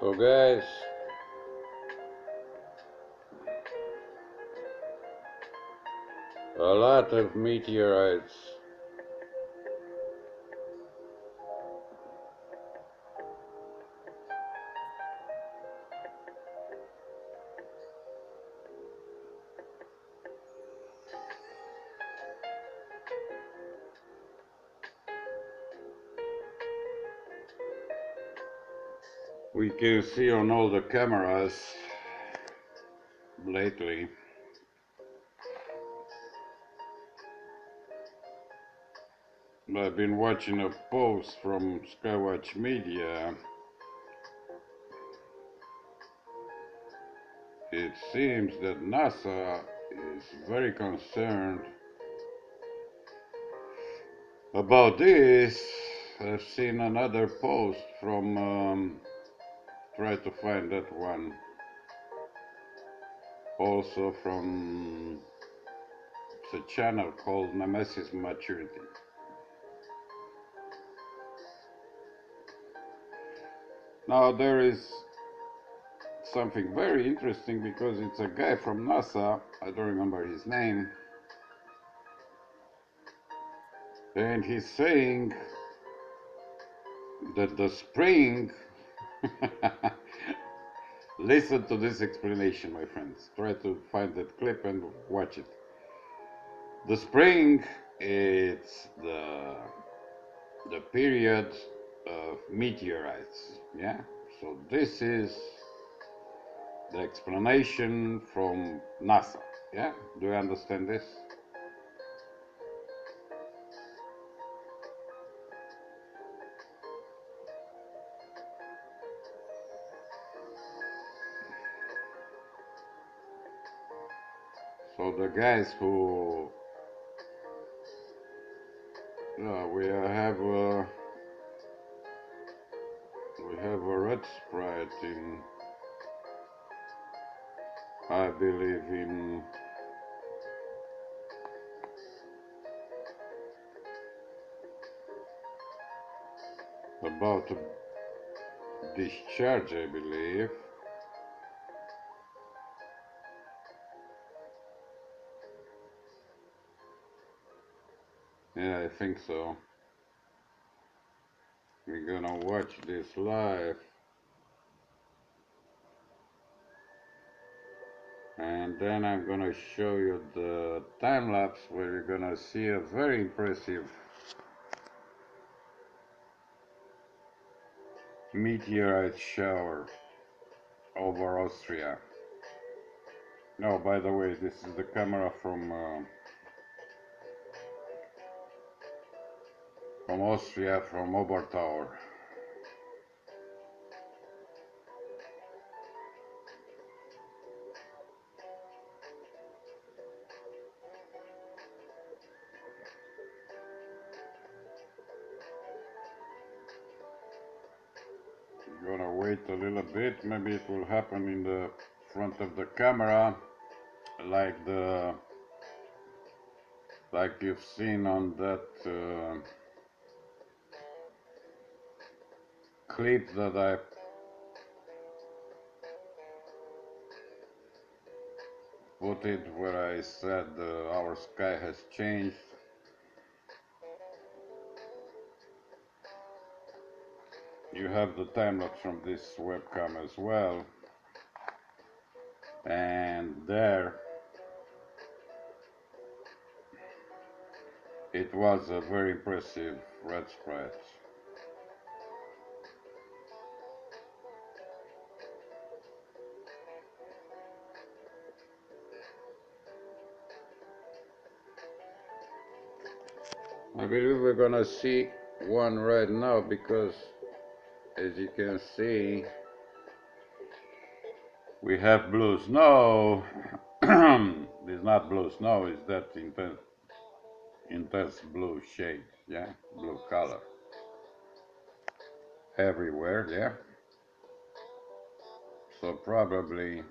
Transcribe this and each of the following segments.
So guys, a lot of meteorites. We can see on all the cameras lately. I've been watching a post from Skywatch Media. It seems that NASA is very concerned about this. I've seen another post from, try to find that one, also from a channel called Nemesis Maturity. Now there is something very interesting because it's a guy from NASA, I don't remember his name, and he's saying that the spring listen to this explanation, my friends. Try to find that clip and watch it. The spring, it's the period of meteorites, yeah? So this is the explanation from NASA, yeah? Do you understand this? So the guys who we have a red sprite in, I believe in about to discharge, I believe. Yeah, I think so. We're gonna watch this live. And then I'm gonna show you the time lapse where you're gonna see a very impressive meteorite shower over Austria. No, by the way, this is the camera from Austria, from Obertauer. Gonna wait a little bit, maybe it will happen in the front of the camera, like you've seen on that clip that I put it where I said our sky has changed. You have the time lapse from this webcam as well, and there it was a very impressive red sprite. I believe we're gonna see one right now because, as you can see, we have blue snow. It's not blue snow, it's that intense blue shade, yeah, blue color everywhere, yeah. So probably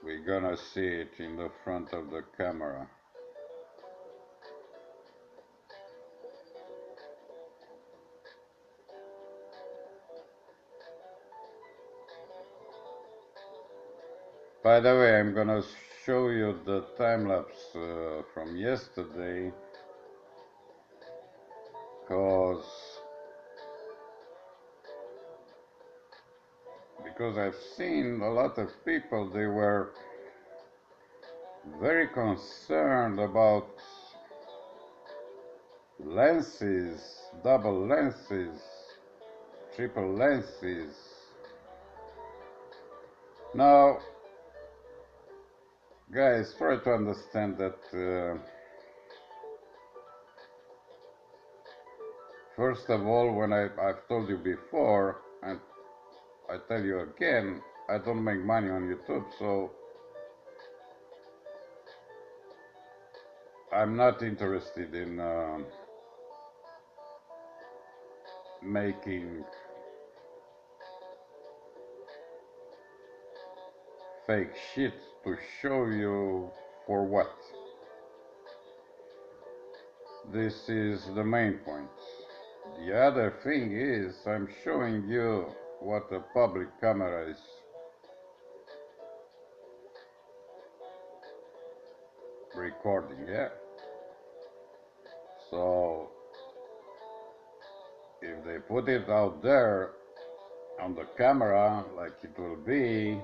we're gonna see it in the front of the camera. By the way, I'm gonna show you the time lapse from yesterday, because I've seen a lot of people, they were very concerned about lenses, double lenses, triple lenses. Now, guys, try to understand that first of all, when I've told you before, and I tell you again, I don't make money on YouTube, so I'm not interested in making fake shit to show you for what. This is the main point. The other thing is I'm showing you what a public camera is recording, yeah? So if they put it out there on the camera like it will be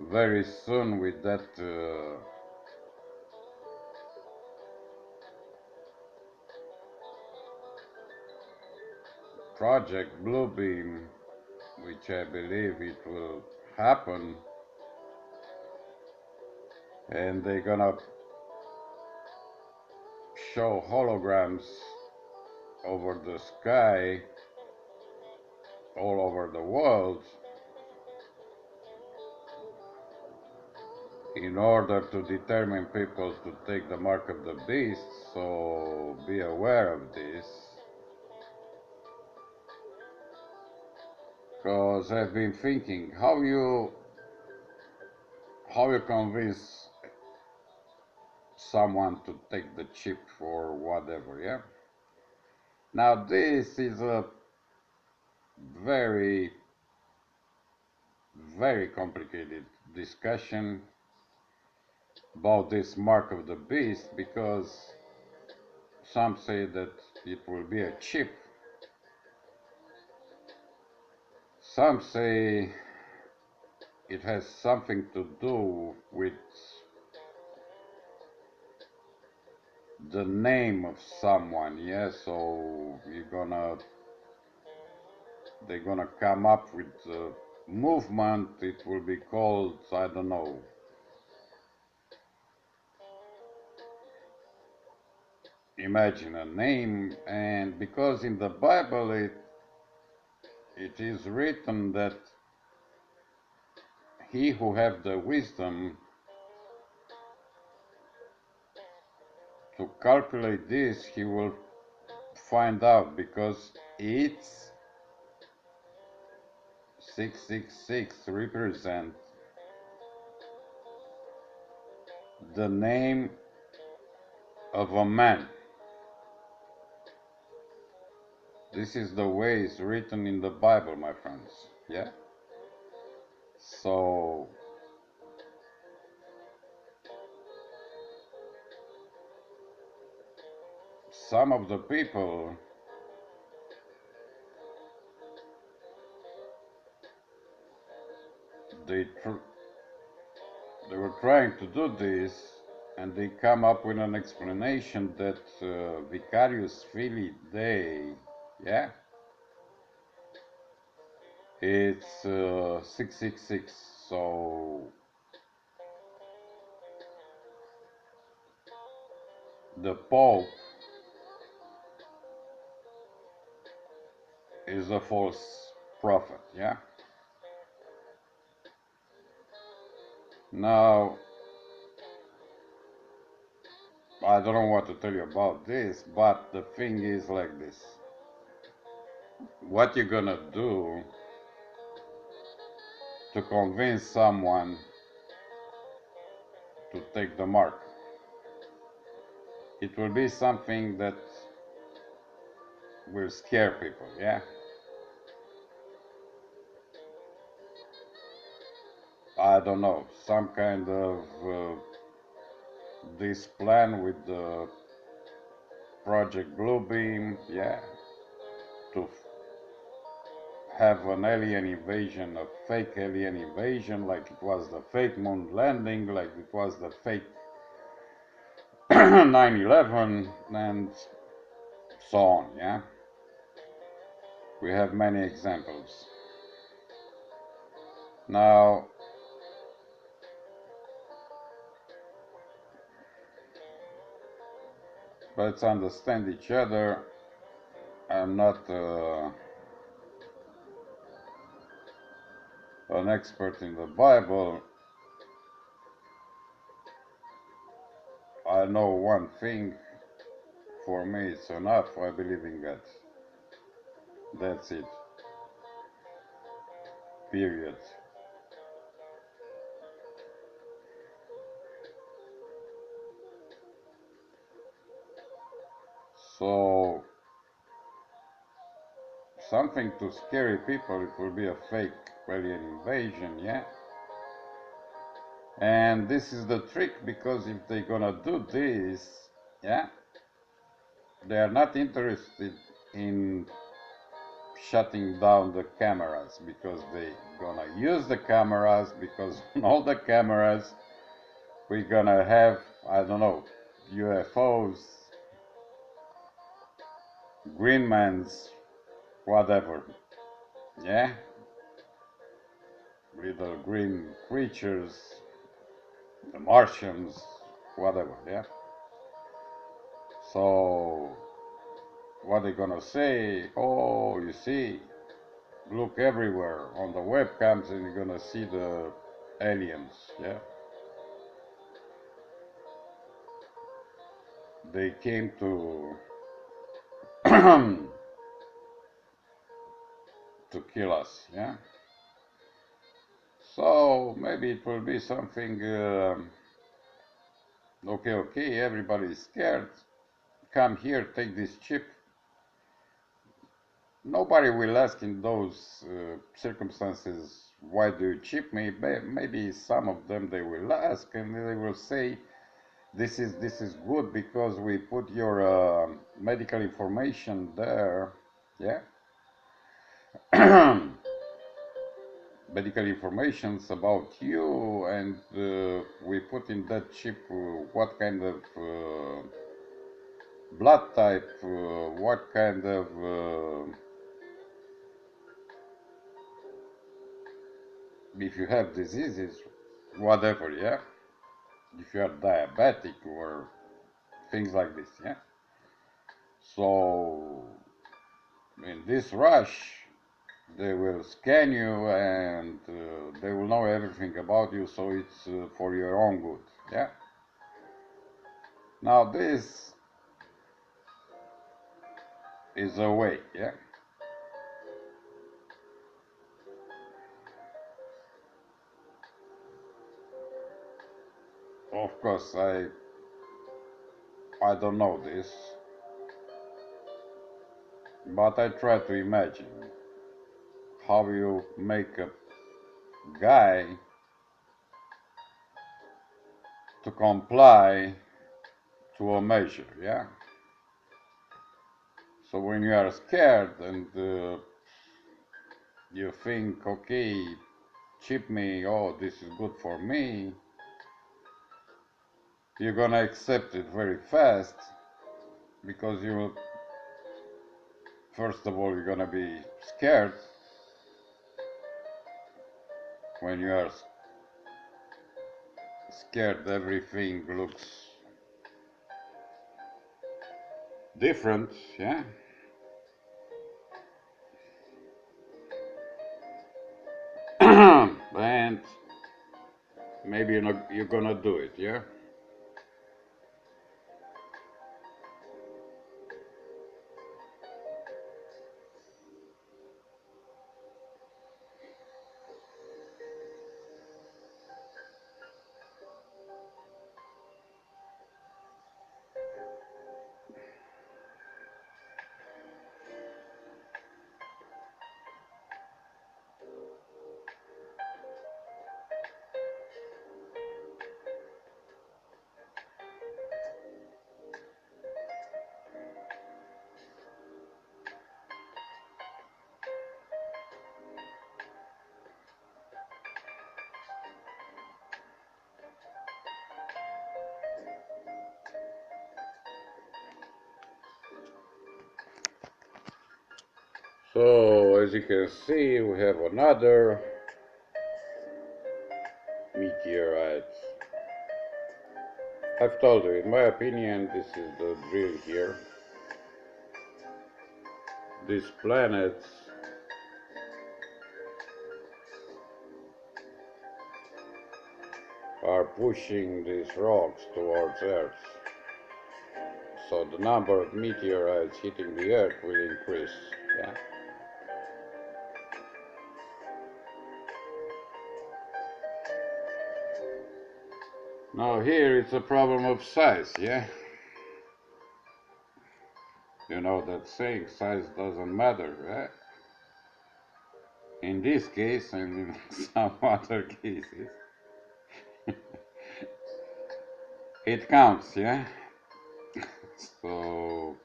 very soon with that project Bluebeam, which I believe it will happen, and they're gonna show holograms over the sky all over the world in order to determine people to take the mark of the beast. So be aware of this, because I've been thinking how you convince someone to take the chip or whatever, yeah? Now this is a very, very complicated discussion about this mark of the beast, because some say that it will be a chip, some say it has something to do with the name of someone, yeah? So they're gonna come up with a movement, it will be called, I don't know, imagine a name. And because in the Bible it is written that he who have the wisdom to calculate this, he will find out, because it's 666 represent the name of a man. This is the way it's written in the Bible, my friends, yeah? So some of the people, they were trying to do this, and they come up with an explanation that Vicarius Filii Dei, yeah, it's 666. So the Pope is a false prophet, yeah? Now, I don't know what to tell you about this, but the thing is like this. What you're gonna do to convince someone to take the mark? It will be something that will scare people, yeah? I don't know, some kind of this plan with the Project Bluebeam, yeah, to have an alien invasion, a fake alien invasion, like it was the fake moon landing, like it was the fake 9/11, and so on, yeah. We have many examples. Now, let's understand each other. I'm not an expert in the Bible. I know one thing. For me, it's enough. I believe in God. That's it. Period. So, something to scary people, it will be a fake alien invasion, yeah? And this is the trick, because if they're gonna do this, yeah, they are not interested in shutting down the cameras, because they gonna use the cameras, because on all the cameras we're gonna have, I don't know, UFOs, Greenmans, whatever, yeah, little green creatures, the Martians, whatever, yeah. So what they gonna say? Oh, you see, look everywhere on the webcams, and you're gonna see the aliens, yeah. They came to to kill us, yeah. So maybe it will be something. Okay, okay, everybody is scared. Come here, take this chip. Nobody will ask in those circumstances, why do you chip me? Maybe some of them they will ask, and they will say, this is good because we put your medical information there, yeah. Medical informations about you, and we put in that chip what kind of blood type, what kind of if you have diseases, whatever, yeah. If you are diabetic or things like this, yeah. So in this rush, they will scan you, and they will know everything about you, so it's for your own good, yeah. Now this is a way, yeah. Of course, I don't know this, but I try to imagine how you make a guy to comply to a measure, yeah. So when you are scared, and you think, okay, chip me, oh, this is good for me, you're gonna accept it very fast, because you, first of all, you're gonna be scared. When you are scared, everything looks different, yeah. And maybe you're gonna do it, yeah. So, as you can see, we have another meteorite. I've told you, in my opinion, this is the drill here. These planets are pushing these rocks towards Earth. So the number of meteorites hitting the Earth will increase. Yeah. Now here it's a problem of size, yeah? You know that saying, size doesn't matter, right? In this case and in some other cases, it counts, yeah? So,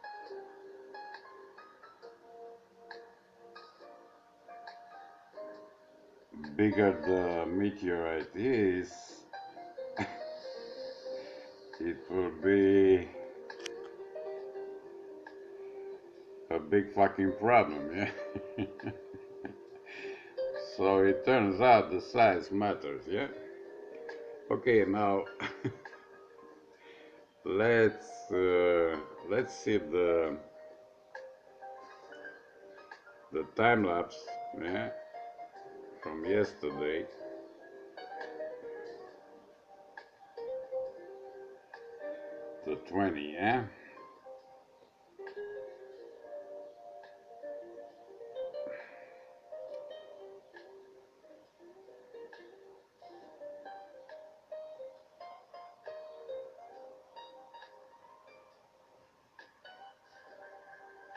bigger the meteorite is, it will be a big fucking problem, yeah? So it turns out the size matters, yeah? Okay, now let's see the time lapse, yeah, from yesterday. The 20, yeah?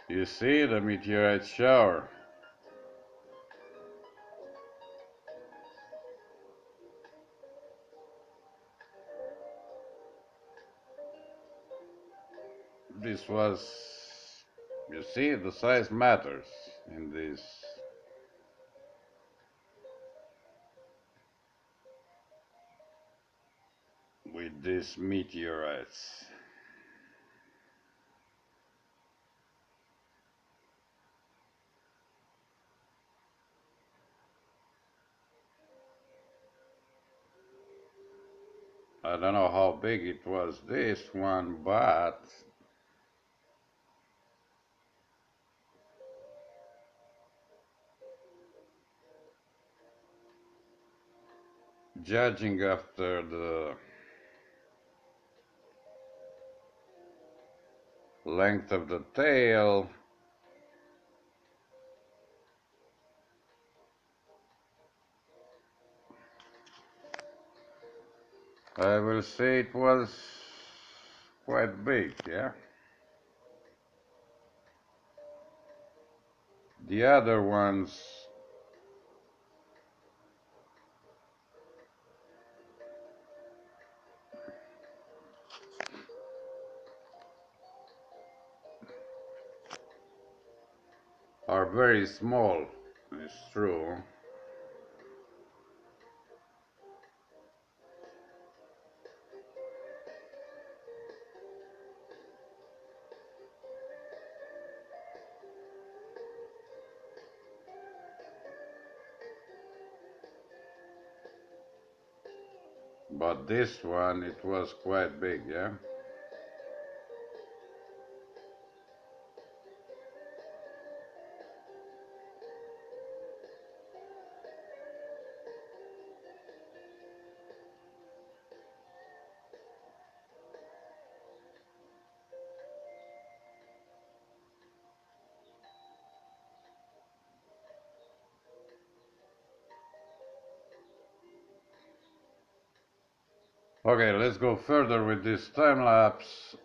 You see the meteorite shower. This was, you see, the size matters in this. With these meteorites. I don't know how big it was, this one, but judging after the length of the tail, I will say it was quite big, yeah? The other ones are very small, it's true. But this one, it was quite big, yeah? Okay, let's go further with this time lapse.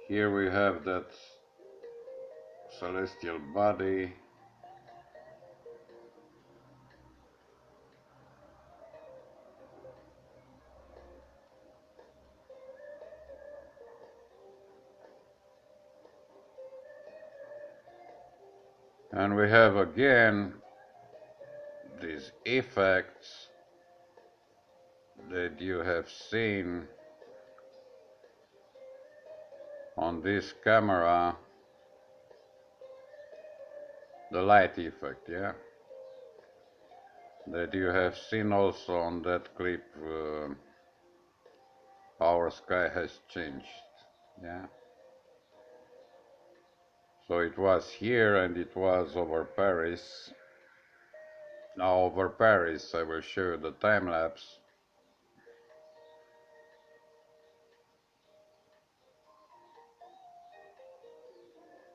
Here we have that celestial body. And we have again these effects that you have seen on this camera, the light effect, yeah, that you have seen also on that clip. Our sky has changed, yeah. So it was here and it was over Paris. Now over Paris I will show you the time lapse.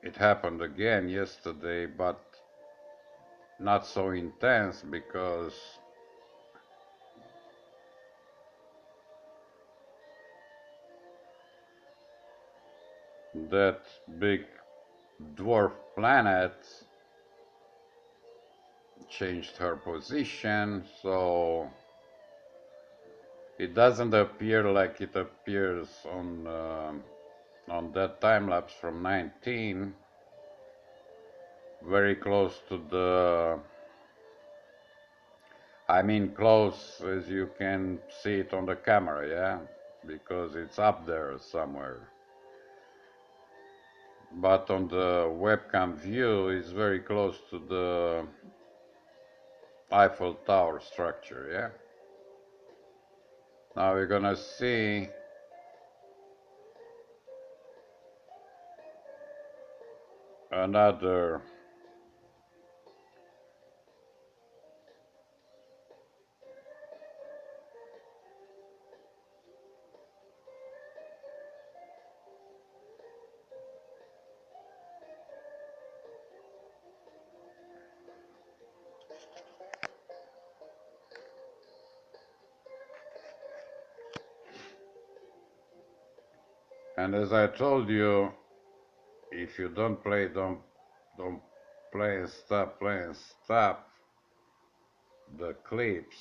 It happened again yesterday, but not so intense because that big dwarf planet changed her position, so it doesn't appear like it appears on that time lapse from 19, very close to the, I mean close as you can see it on the camera, yeah, because it's up there somewhere. But on the webcam view it's very close to the Eiffel Tower structure, yeah. Now we're gonna see another and as I told you, if you don't play, don't play and stop, play and stop the clips,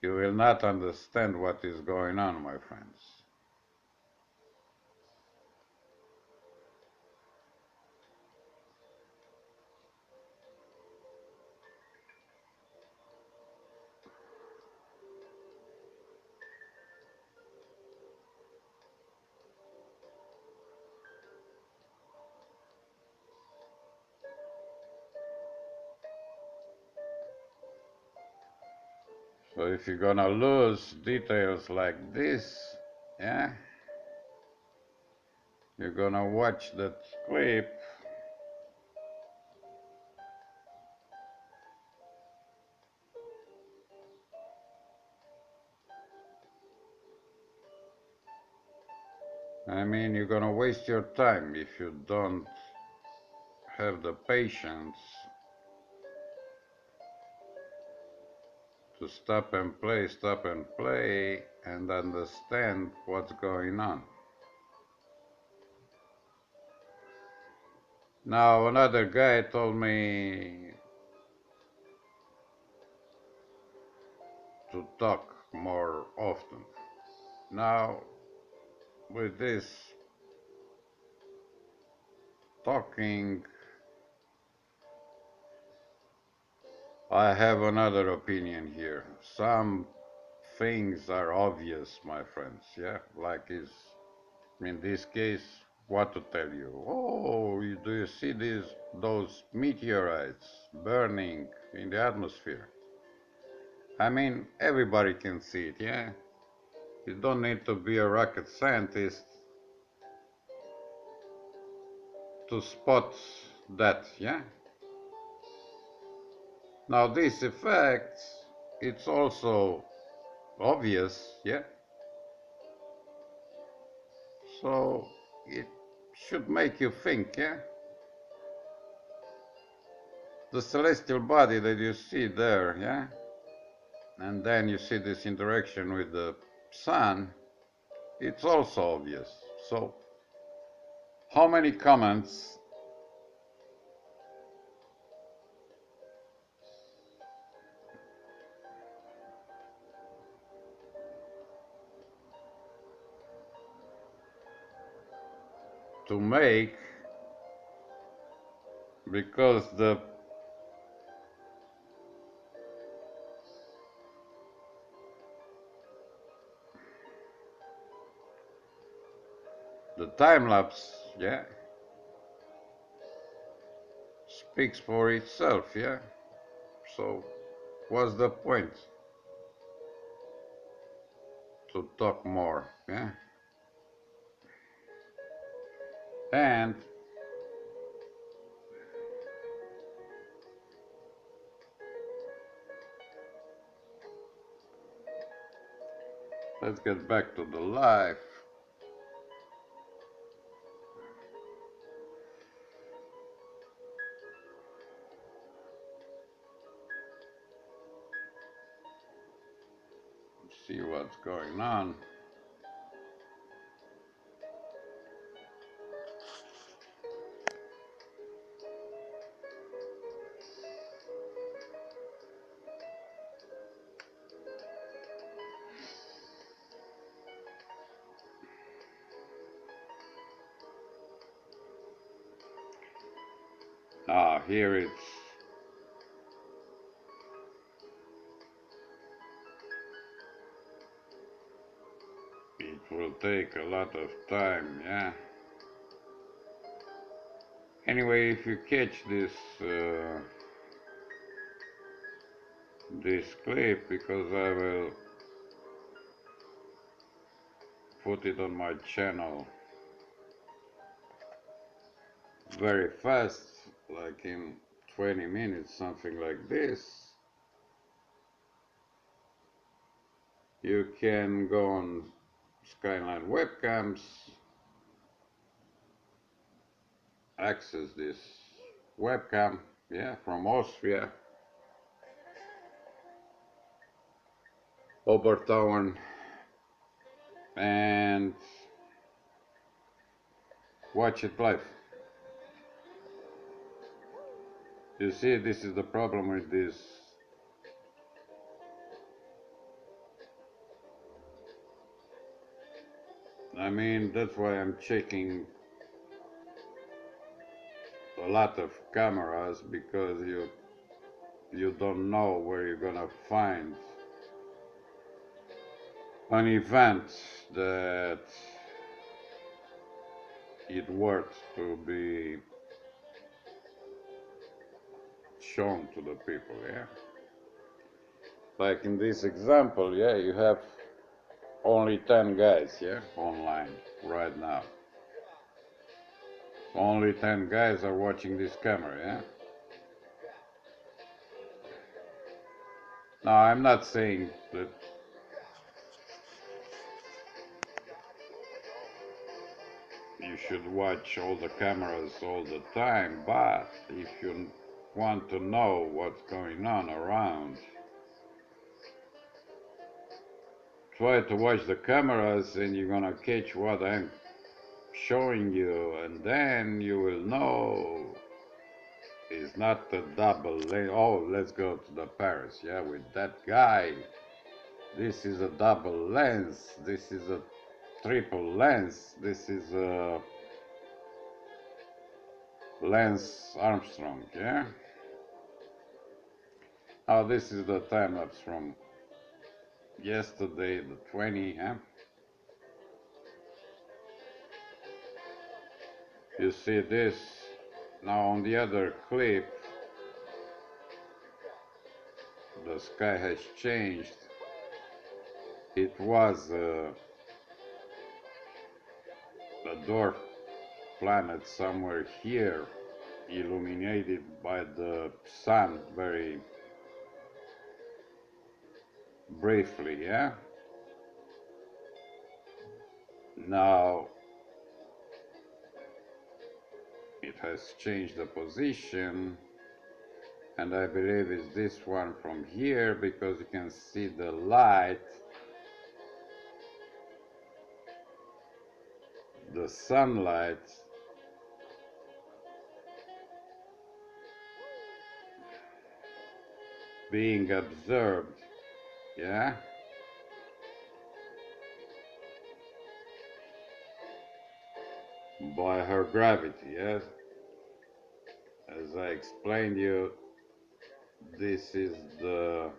you will not understand what is going on, my friends. So if you're gonna lose details like this, yeah, you're gonna watch that clip I mean, you're gonna waste your time if you don't have the patience to stop and play, and understand what's going on. Now, another guy told me to talk more often. Now, with this talking, I have another opinion here. Some things are obvious, my friends, yeah? Like is, in this case, what to tell you? Oh, do you see those meteorites burning in the atmosphere? I mean, everybody can see it, yeah? You don't need to be a rocket scientist to spot that, yeah? Now this effect, it's also obvious, yeah? So it should make you think, yeah? The celestial body that you see there, yeah? And then you see this interaction with the sun, it's also obvious. So how many comments to make because the time lapse, yeah, speaks for itself, yeah. So what's the point to talk more, yeah? And let's get back to the life. See what's going on. Ah, here it will take a lot of time, yeah. Anyway, if you catch this clip, because I will put it on my channel very fast, like in 20 minutes, something like this. You can go on Skyline webcams, access this webcam, yeah, from Austria, Obertauern, and watch it live. You see, this is the problem with this. I mean, that's why I'm checking a lot of cameras, because you don't know where you're gonna find an event that it worth to be shown to the people, yeah. Like in this example, yeah, you have only 10 guys, yeah, online right now. Only 10 guys are watching this camera, yeah. Now, I'm not saying that you should watch all the cameras all the time, but if you want to know what's going on around, try to watch the cameras and you're gonna catch what I'm showing you, and then you will know it's not a double lens. Oh, let's go to the Paris, yeah, with that guy. This is a double lens, this is a triple lens, this is a Lance Armstrong, yeah? Oh, this is the time lapse from yesterday, the 20, yeah? You see this? Now on the other clip, the sky has changed. It was a dwarf planet somewhere here, illuminated by the sun very briefly, yeah? Now it has changed the position, and I believe it's this one from here, because you can see the light, the sunlight being absorbed, yeah, by her gravity, yes, as as I explained you, this is the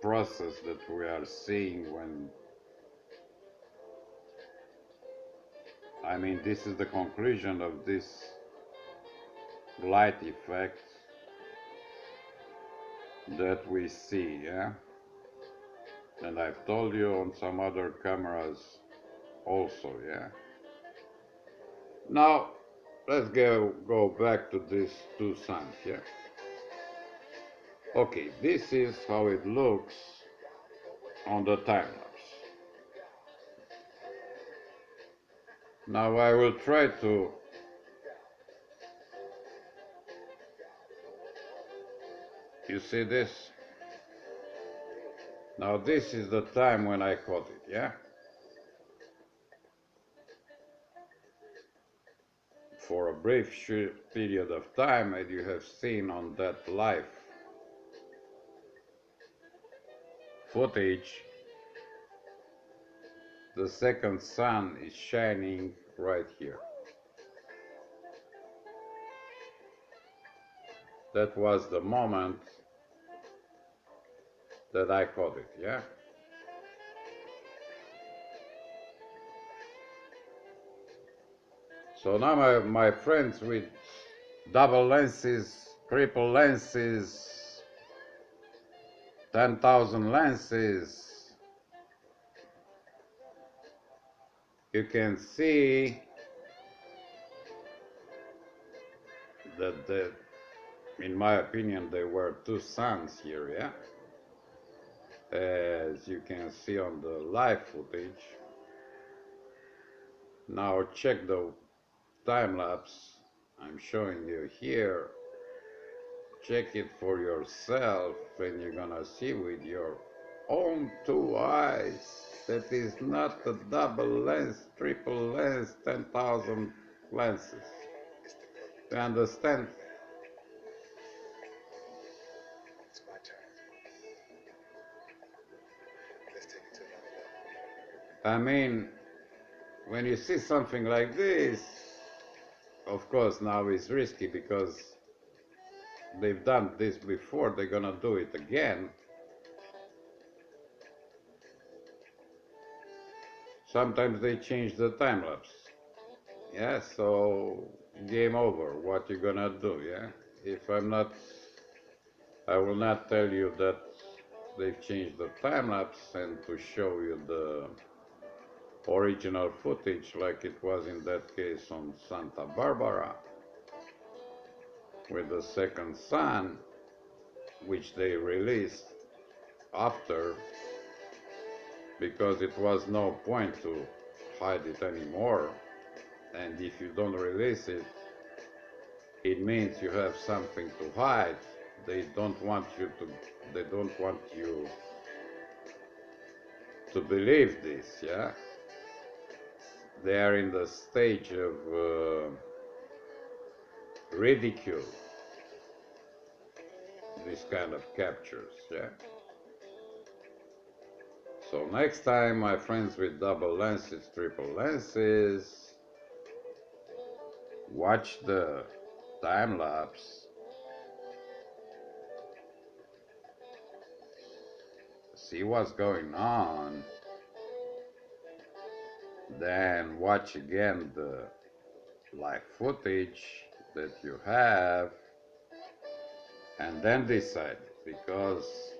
process that we are seeing when, I mean, this is the conclusion of this light effect that we see, yeah? And I've told you on some other cameras also, yeah? Now, let's go back to these two suns, yeah? Okay, this is how it looks on the time lapse. Now I will try to you see this? Now this is the time when I caught it, yeah? For a brief period of time, as you have seen on that live footage, the second sun is shining right here. That was the moment that I caught it, yeah? So now my friends with double lenses, triple lenses, 10,000 lenses, you can see that in my opinion, there were two suns here, yeah? As you can see on the live footage. Now check the time lapse I'm showing you here. Check it for yourself and you're gonna see with your own two eyes that is not a double lens, triple lens, 10,000 lenses. You understand? It's my turn. Let's take it to another level. I mean, when you see something like this, of course now it's risky because they've done this before, they're gonna do it again. Sometimes they change the time lapse. Yeah, so game over. What you gonna do, yeah? If I will not tell you that they've changed the time lapse and to show you the original footage like it was in that case on Santa Barbara with the second sun, which they released after because it was no point to hide it anymore. And if you don't release it, it means you have something to hide. They don't want you to believe this, yeah? They are in the stage of ridicule, this kind of captures, yeah? So next time, my friends with double lenses, triple lenses, watch the time lapse, see what's going on, then watch again the live footage that you have, and then decide, because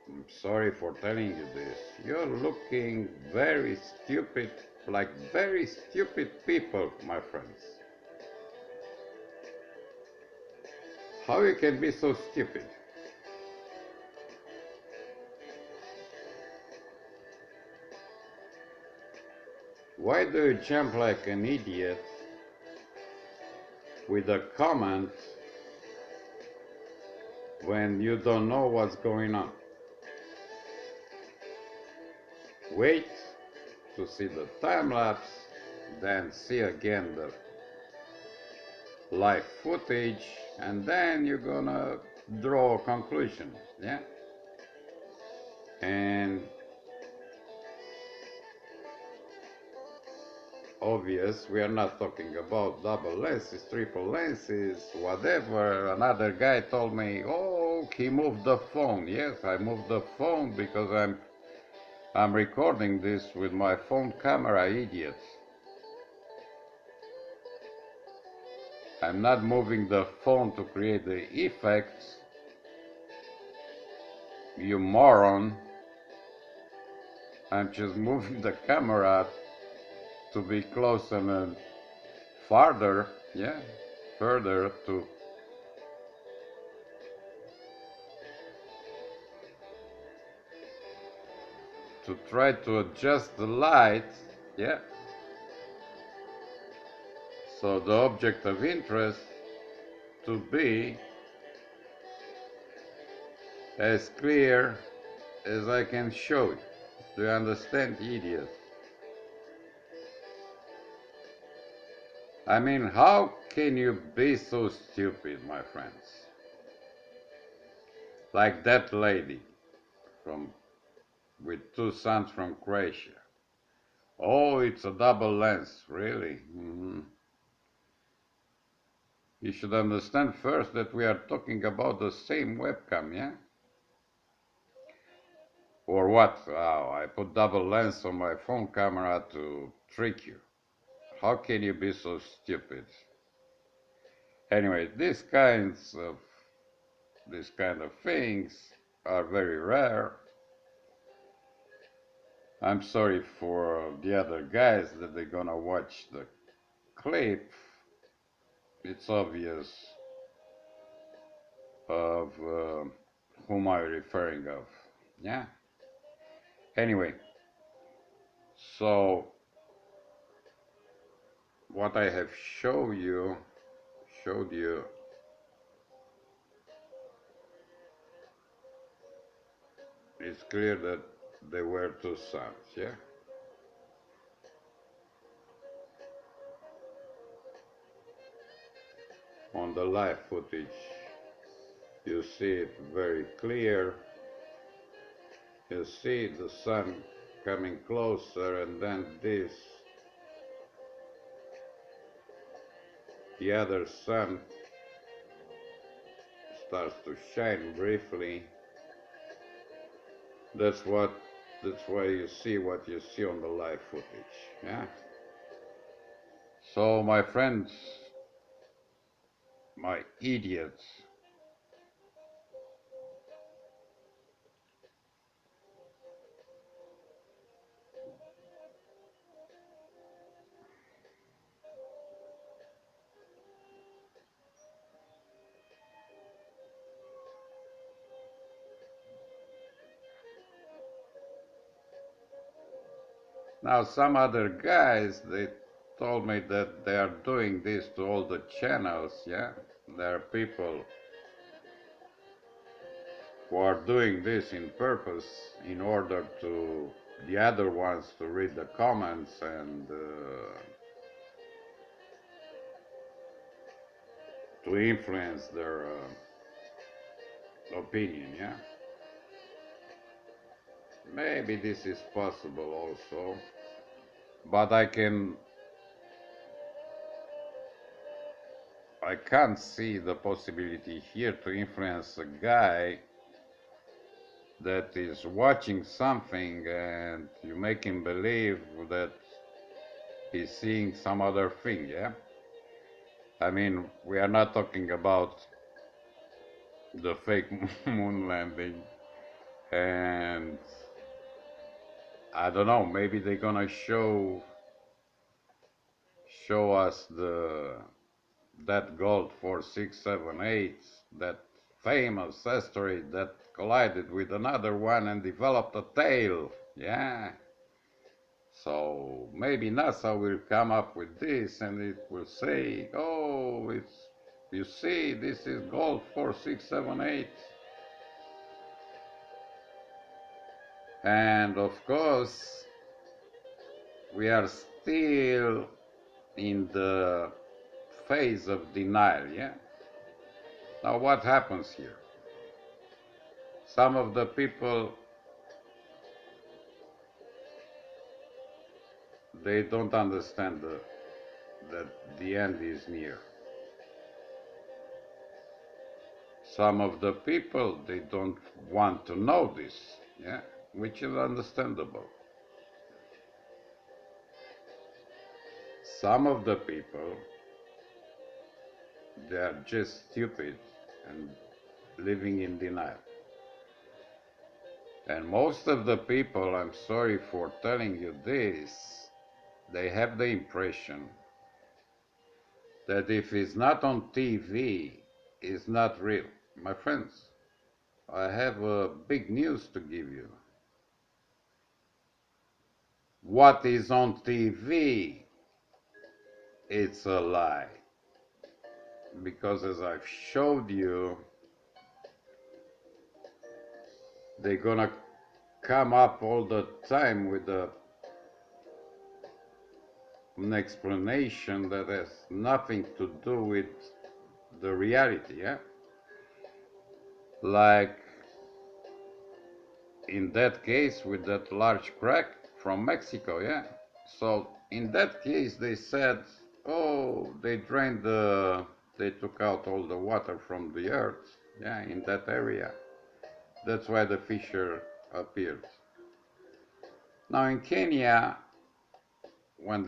I'm sorry for telling you this, you're looking very stupid, like very stupid people, my friends. How you can be so stupid? Why do you jump like an idiot with a comment when you don't know what's going on? Wait to see the time lapse, then see again the live footage, and then you're gonna draw a conclusion, yeah? And obvious, we are not talking about double lenses, triple lenses, whatever. Another guy told me, oh, he moved the phone. Yes, I moved the phone because I'm recording this with my phone camera, idiots. I'm not moving the phone to create the effects, you moron. I'm just moving the camera to be close and farther, yeah, further to try to adjust the light, yeah, so the object of interest to be as clear as I can show you. Do you understand, idiot? I mean, how can you be so stupid, my friends? Like that lady from with two sons from Croatia. Oh, it's a double lens, really? You should understand first that we are talking about the same webcam, yeah? Or what? Oh, I put double lens on my phone camera to trick you. How can you be so stupid? Anyway, these kind of things are very rare. I'm sorry for the other guys that they're gonna watch the clip. It's obvious of whom I'm referring of. Yeah. Anyway, so what I have showed you, it's clear that they were two sons. Yeah. On the live footage, you see it very clear. You see the sun coming closer, and then the other sun starts to shine briefly. That's why you see what you see on the live footage. Yeah. So my friends, my idiots, now some other guys, they told me that they are doing this to all the channels. Yeah. There are people who are doing this in purpose in order to the other ones to read the comments and to influence their opinion. Yeah. Maybe this is possible also, but I can't see the possibility here to influence a guy that is watching something and you make him believe that he's seeing some other thing, yeah? I mean, we are not talking about the fake moon landing, and I don't know, maybe they're gonna show us that gold 4678, that famous asteroid that collided with another one and developed a tail. Yeah. So maybe NASA will come up with this and it will say, oh, you see, this is gold 4678. And of course, we are still in the phase of denial, yeah? Now what happens here? Some of the people they don't understand that the end is near. Some of the people, they don't want to know this, yeah, which is understandable. Some of the people, they are just stupid and living in denial. And most of the people, I'm sorry for telling you this, they have the impression that if it's not on TV, it's not real. My friends, I have big news to give you. What is on TV, it's a lie. Because as I've showed you, they're gonna come up all the time with an explanation that has nothing to do with the reality, yeah? Like in that case with that large crack from Mexico, yeah? So in that case they said, oh, they took out all the water from the earth, yeah, in that area. That's why the fissure appeared. Now in Kenya, when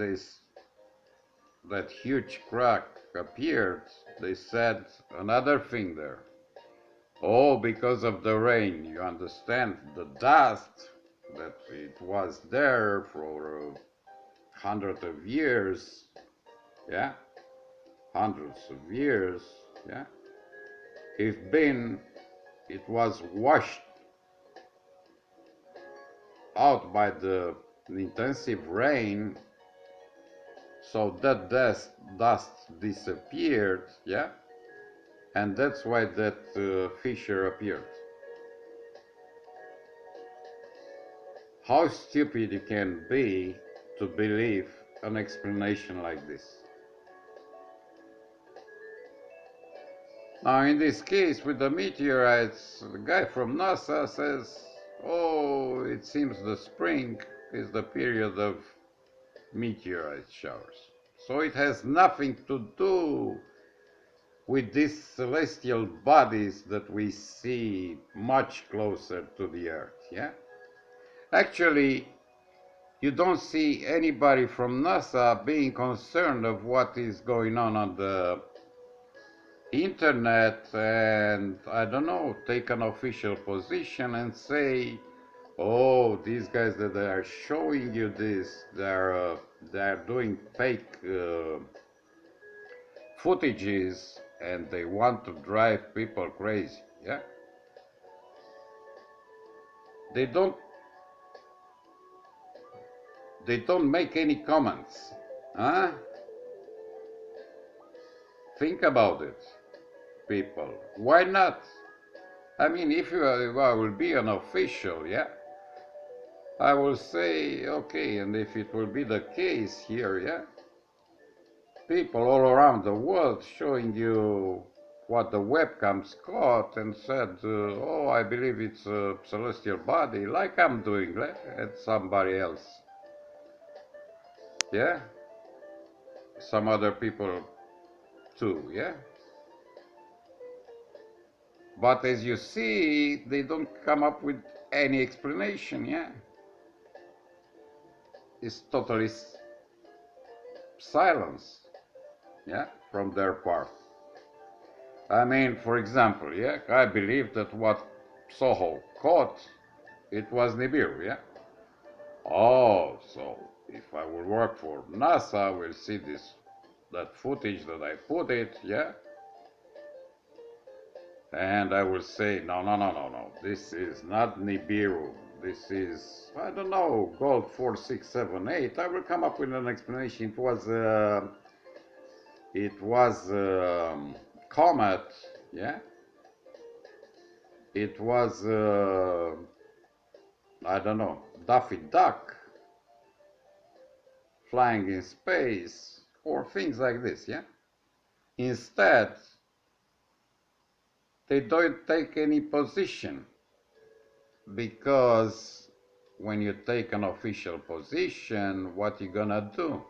that huge crack appeared, they said another thing there. Oh, because of the rain, you understand, the dust that it was there for hundreds of years, yeah, hundreds of years, yeah, it was washed out by the intensive rain, so that dust disappeared, yeah, and that's why that fissure appeared. How stupid you can be to believe an explanation like this. Now in this case with the meteorites, the guy from NASA says, oh, it seems the spring is the period of meteorite showers. So it has nothing to do with these celestial bodies that we see much closer to the Earth, yeah? Actually, you don't see anybody from NASA being concerned of what is going on the internet and, I don't know, take an official position and say, oh, these guys that are showing you this, they're doing fake footages and they want to drive people crazy, yeah? They don't make any comments, huh? Think about it, people. Why not? I mean, if I will be an official, yeah, I will say, okay, and if it will be the case here, yeah, people all around the world showing you what the webcams caught and said, oh, I believe it's a celestial body, like I'm doing, and somebody else, yeah, some other people too, yeah. But as you see, they don't come up with any explanation, yeah. It's totally silence, yeah, from their part. I mean, for example, yeah, I believe that what Soho caught, it was Nibiru, yeah. Oh, so if I will work for NASA, I will see that footage that I put it, yeah, and I will say, no, this is not Nibiru. This is, I don't know, Gold 4678. I will come up with an explanation. It was comet, yeah. It was, I don't know, Daffy Duck flying in space, or things like this, yeah. Instead, they don't take any position because when you take an official position, what you gonna do?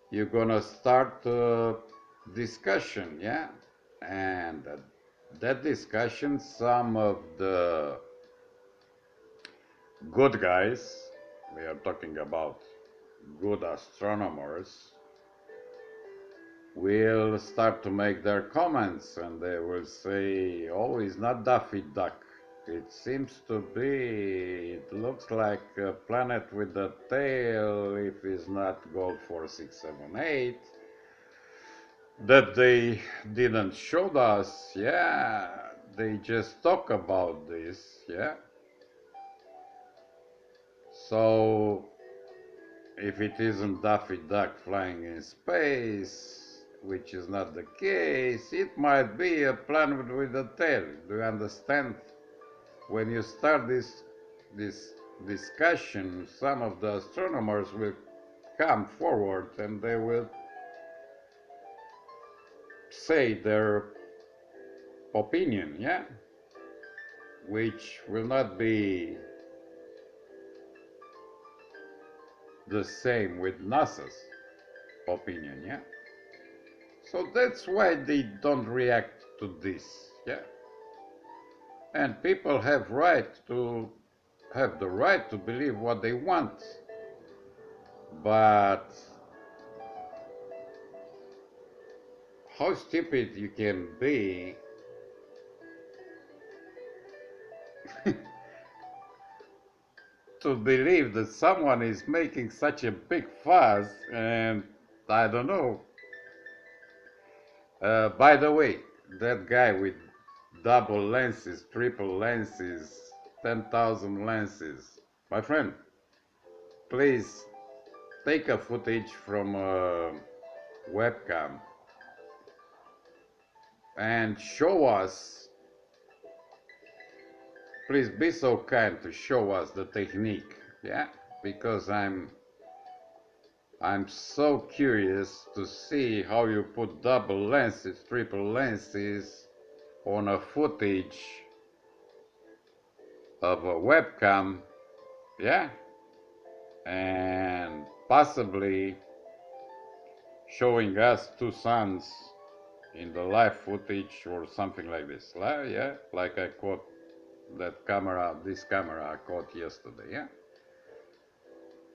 You're gonna start a discussion, yeah? And that discussion, some of the good guys, we are talking about good astronomers, will start to make their comments and they will say, oh, it's not Daffy Duck. It seems to be, it looks like a planet with a tail if it's not Gold 4678. That they didn't show us, yeah, they just talk about this, yeah. So if it isn't Daffy Duck flying in space, which is not the case, it might be a planet with a tail. Do you understand? When you start this discussion, some of the astronomers will come forward and they will say their opinion, yeah? Which will not be the same with NASA's opinion, yeah? So that's why they don't react to this, yeah? And people have the right to believe what they want. But how stupid you can be to believe that someone is making such a big fuss, and I don't know. By the way, that guy with double lenses, triple lenses, 10,000 lenses, my friend, please take a footage from a webcam and show us, please be so kind to show us the technique, yeah? Because I'm so curious to see how you put double lenses, triple lenses on a footage of a webcam, yeah? And possibly showing us two suns in the live footage or something like this, yeah? Like I caught that camera, this camera I caught yesterday, yeah?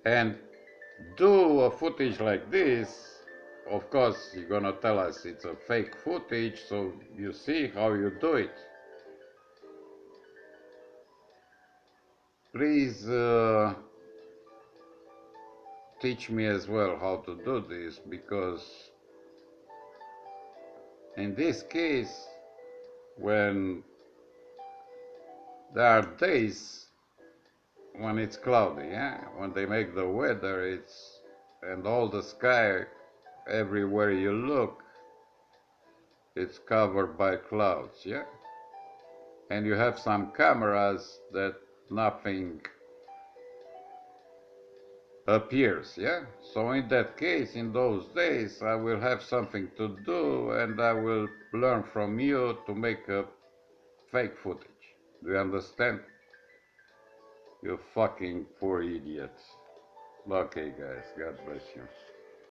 And do a footage like this. Of course, you're gonna tell us it's a fake footage, so you see how you do it. Please teach me as well how to do this, because in this case, when there are days when it's cloudy, yeah, when they make the weather, and all the sky, everywhere you look, it's covered by clouds, yeah, and you have some cameras that nothing appears, yeah. So in that case, in those days, I will have something to do and I will learn from you to make a fake footage. Do you understand? You fucking poor idiots. Okay, guys, God bless you.